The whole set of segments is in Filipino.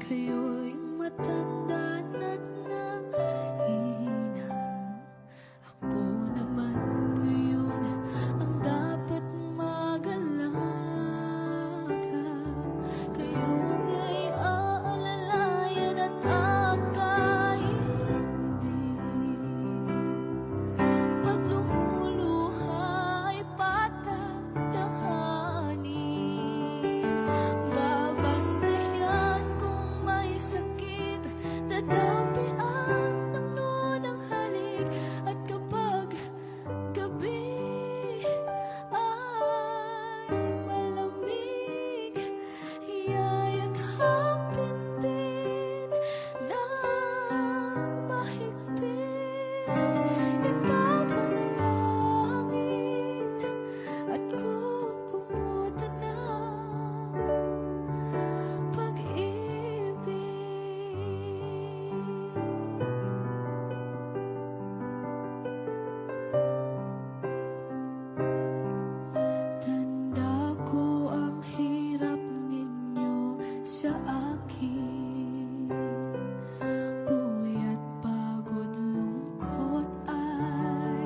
Kayo'y matanda na't nahihina. Ako naman ngayon ang dapat mag-alaga. Kayo nga'y aalalayan at akaintindi. Pag lumuluha ay patatahanin. Babantayan kung may sakit, dadampian ng nunang halik. At kapag gabi ay malamig, yayakapin din ng mahigpit. Ipapanalangin at kukumutan ng pag-ibig. Tanda ko ang hirap ninyo sa akin. Puyat, pagod, lungkot ay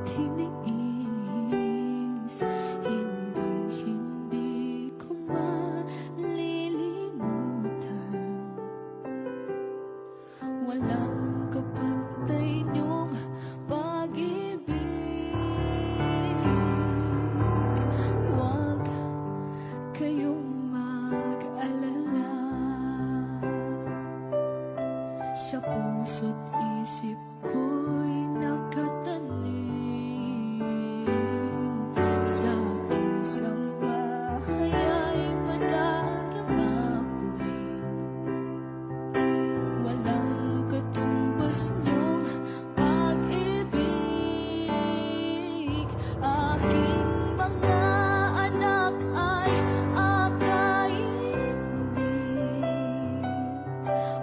tiniis. Hinding-hindi ko malilimutan. Walang kapantay niyong pag-ibig. Huwag kayong mag-alala. Sa puso't isip ko'y nakatanim. Sa isang bahay ay madaramapoy. Walang katumbas niyong pag-ibig. Aking mga anak ay akaintindi.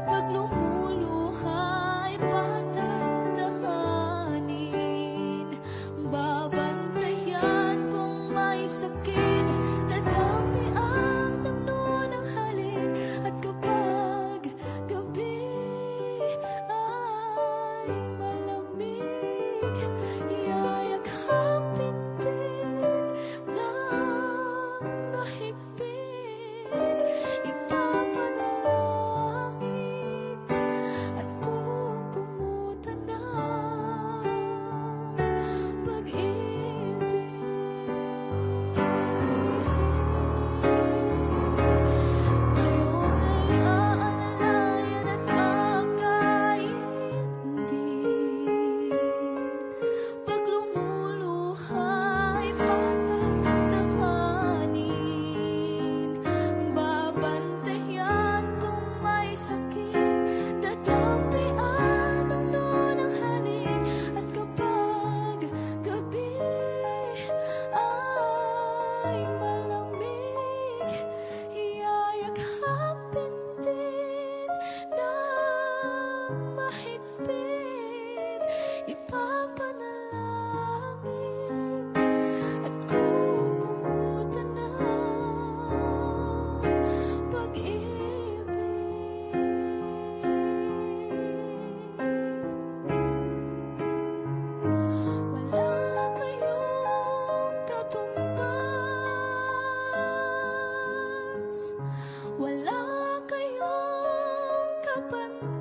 Pag lumuluha ay patatahanin. Babantayan kung may sakit, dadampian ng nunang halik. At kapag gabi ay malamig, yayakapin din ng mahigpit. Ipapanalangin at kukumutan ng pag-ibig. Kayo ay aalalayan at akaintindi. Pag lumuluha ay patatahanin. Babantayan kung may sakit, dadampian ng nunang halik. At kapag gabi ay malamig, yayakapin din ng mahigpit. Ipapanalangin at kukumutan ng pag-ibig. Wala kayong katumbas, wala kayong kapantay.